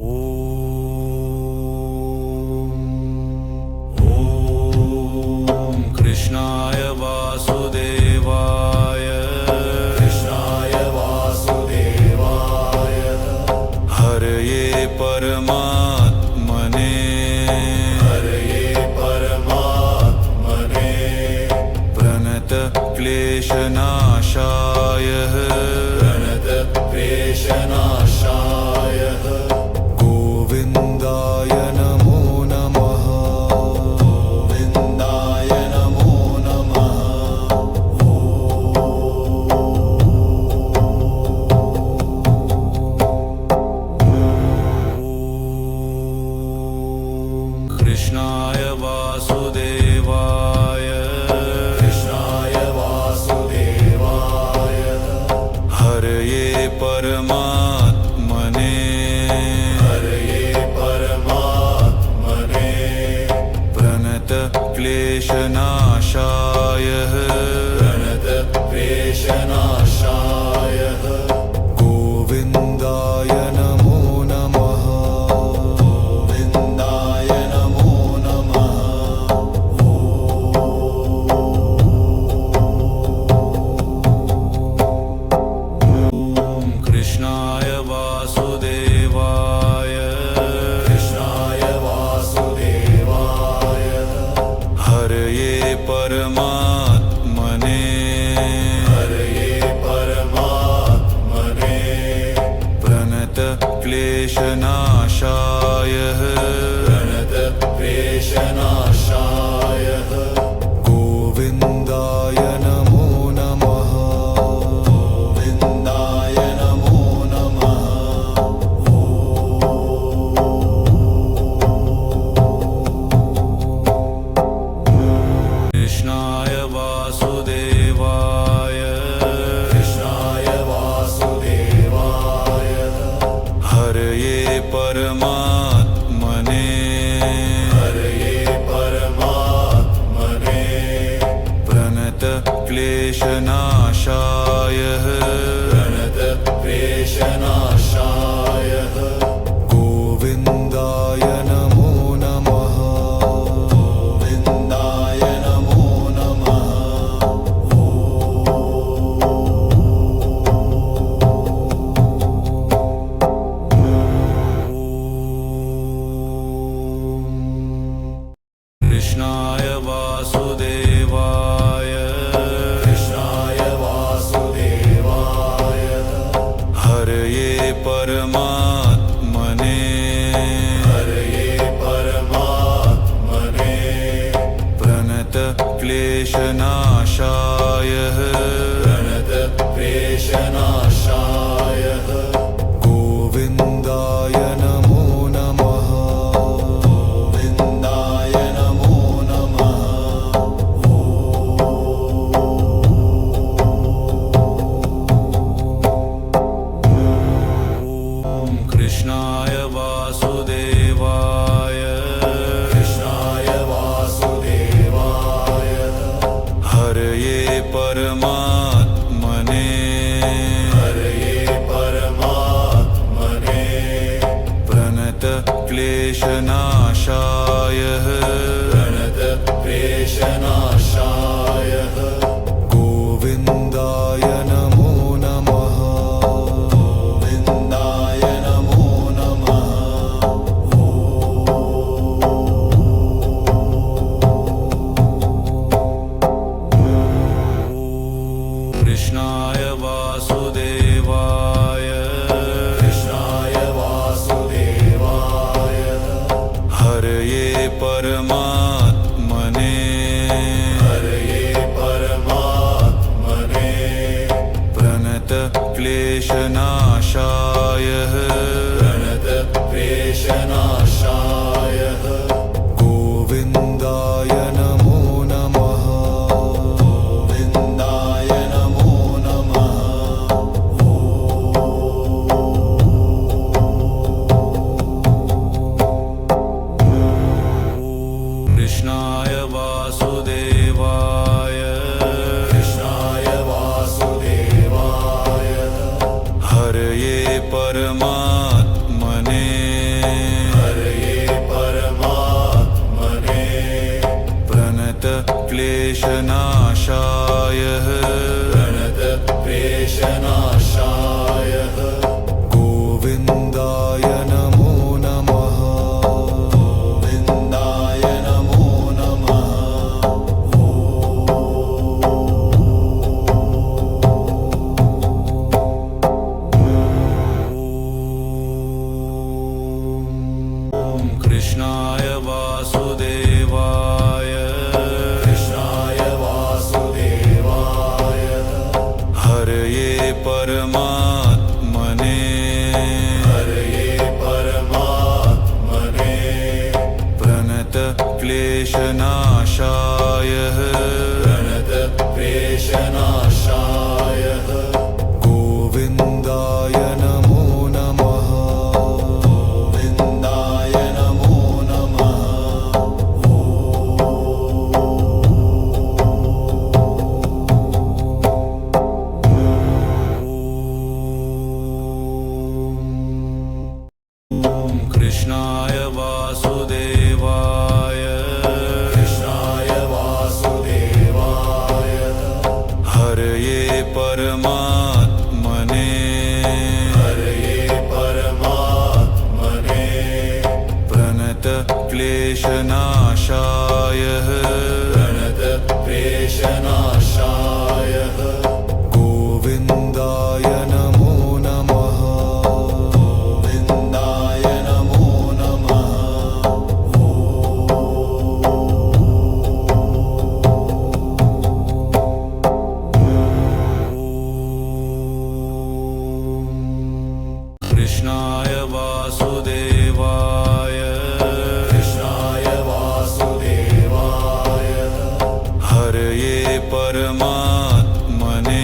ॐ कृष्णाय वासुदेवाय हरये परमात्मने प्रणत क्लेशनाशाय गोविन्दाय नमो नमः। कृष्णाय वासुदेवाय हरये परमात्मने प्रणत क्लेशनाशाय गोविन्दाय नमो नमः। कृष्णाय वासुदेवाय हरये परमात्मने प्रणत क्लेशनाशाय गोविन्दाय नमो नमः। कृष्णाय वासुदेवाय हरये परमात्मने प्रणत क्लेशनाशाय गोविन्दाय नमो नमः। कृष्णाय वासुदेवाय हरये परमात्मने प्रणत क्लेशनाशाय गोविन्दाय नमो नमः। कृष्णाय वासुदेवाय हरये परमात्मने प्रणत क्लेशनाशाय गोविन्दाय नमो नमः। कृष्णाय वासुदेवाय हरये परमात्मने हरये परमात्मने प्रणत क्लेशनाशाय प्रणत क्लेशनाशाय गोविन्दाय नमो नमः गोविन्दाय नमो नमः ॐ कृष्णाय वासुदेवाय कृष्णाय वासुदेवाय हरये परमात्मने हरये परमात्मने प्रणत क्लेशनाशाय प्रणत क्लेशनाशाय गोविन्दाय नमो नमः गोविन्दाय नमो नमः ॐ कृष्णाय वासुदेवाय कृष्णाय वासुदेवाय हरये परमात्मने हरये परमात्मने प्रणत क्लेशनाशाय प्रणत क्लेशनाशाय गोविन्दाय नमो नमः गोविन्दाय नमो नमः कृष्णाय वासुदेवाय कृष्णाय वासुदेवाय हरये परमात्मने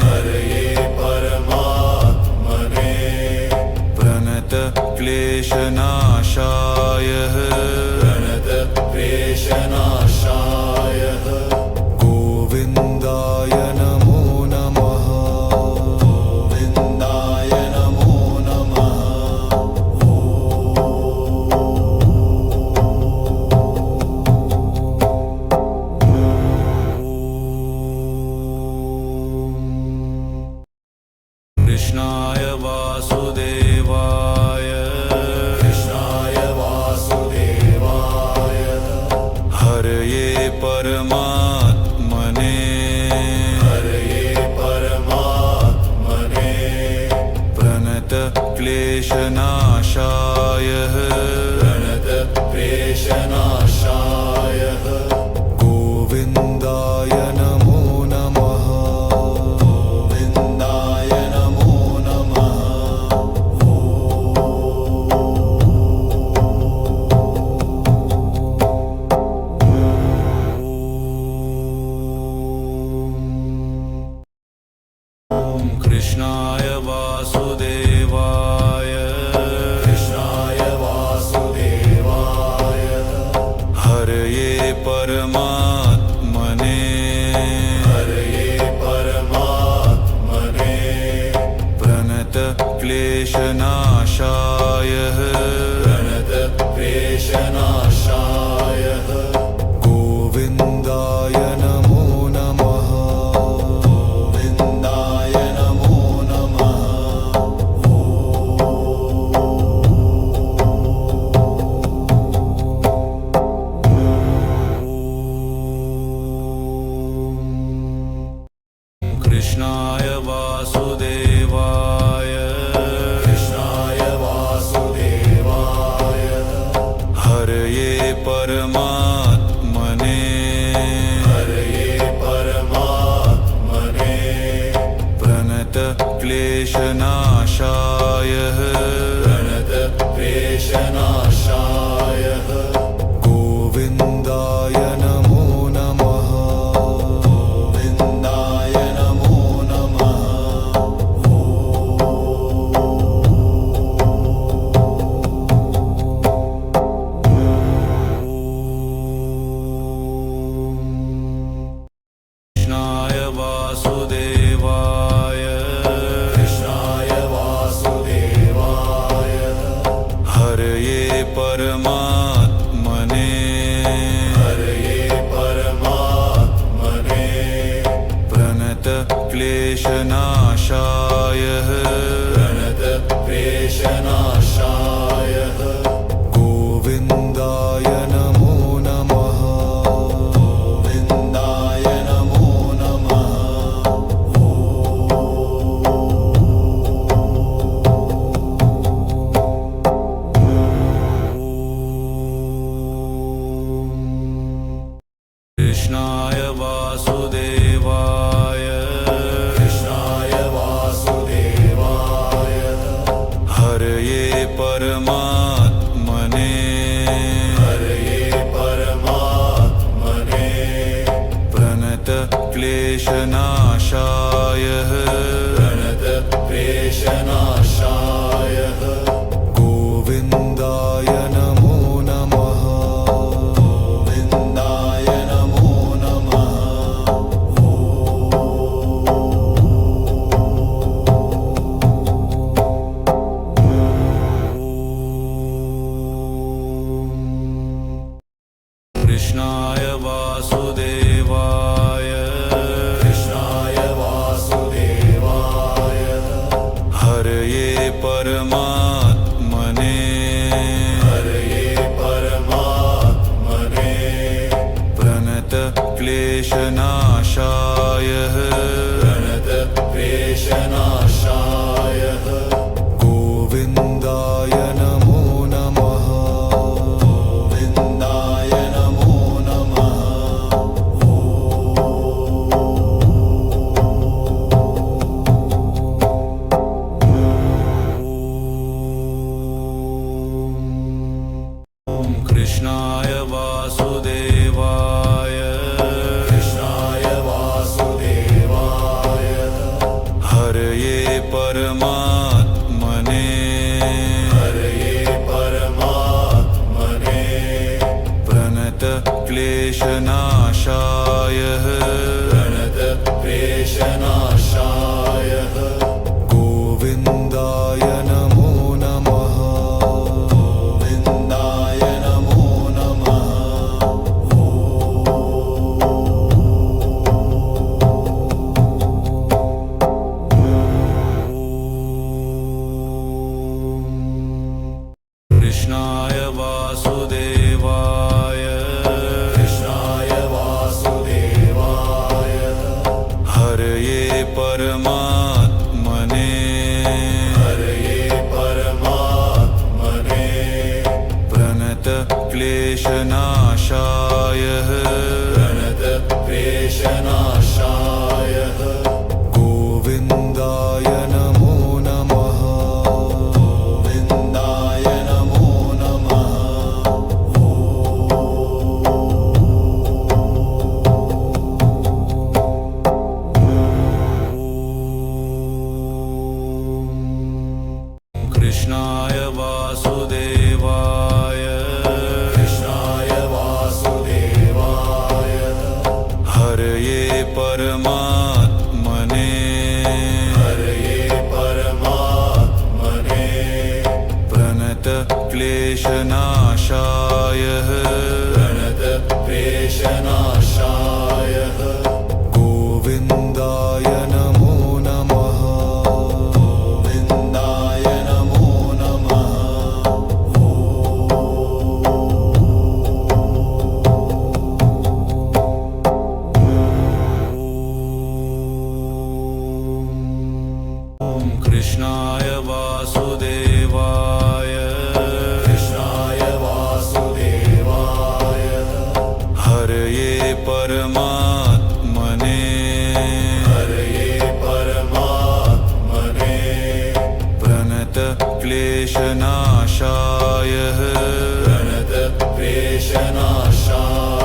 हरये परमात्मने प्रणत क्लेशनाशाय प्रणत क्लेशनाशाय गोविन्दाय नमो नमः गोविन्दाय नमो नमः कृष्णाय वासुदेवाय कृष्णाय वासुदेवाय हरये परमात्मने हरये परमात्मने प्रणत क्लेशनाशाय प्रणत क्लेशनाशाय गोविन्दाय नमो नमः गोविन्दाय नमो नमः ॐ कृष्णाय वासुदेवाय कृष्णाय वासुदेवाय हरये परमात्मने हरये परमात्मने प्रणत क्लेशनाशाय प्रणत क्लेशनाशाय गोविन्दाय नमो नमः गोविन्दाय नमो नमः कृष्णाय वासुदेवाय कृष्णाय वासुदेवाय हरये परमात्मने हरये परमात्मने प्रणत क्लेशनाशाय प्रणत क्लेशनाशाय गोविन्दाय नमो नमः गोविन्दाय नमो नमः कृष्णाय वासुदेवाय कृष्णाय वासुदेवाय हरये परमात्मने हरये परमात्मने प्रणत क्लेशनाशाय प्रणत क्लेशनाशाय गोविन्दाय नमो नमः गोविन्दाय नमो नमः कृष्णाय वासुदेवाय कृष्णाय वासुदेवाय हरये परमात्मने हरये परमात्मने प्रणत क्लेशनाशाय प्रणत क्लेशनाशाय गोविन्दाय नमो नमः गोविन्दाय नमो नमः कृष्णाय वासुदेवाय कृष्णाय वासुदेवाय हरये परमात्मने हरये परमात्मने प्रणत क्लेशनाशाय प्रणत क्लेशनाशाय गोविन्दाय नमो नमः गोविन्दाय नमो नमः ॐ कृष्णाय वासुदेवाय कृष्णाय वासुदेवाय हरये परमात्मने हरये परमात्मने प्रणत क्लेशनाशाय प्रणत क्लेशनाशाय गोविन्दाय नमो नमः गोविन्दाय नमो नमः कृष्णाय वासुदेवाय कृष्णाय वासुदेवाय हरये परमात्मने हरये परमात्मने प्रणत क्लेशनाशाय प्रणत क्लेशनाशाय गोविन्दाय नमो नमः गोविन्दाय नमो नमः कृष्णाय वासुदेवाय कृष्णाय वासुदेवाय हरये परमात्मने हरये परमात्मने प्रणत क्लेशनाशाय प्रणत क्लेशनाशाय गोविन्दाय नमो नमः गोविन्दाय नमो नमः ॐ कृष्णाय वासुदेवाय कृष्णाय वासुदेवाय हरये परमात्मने हरये परमात्मने प्रणत क्लेशनाशाय प्रणत क्लेशनाशाय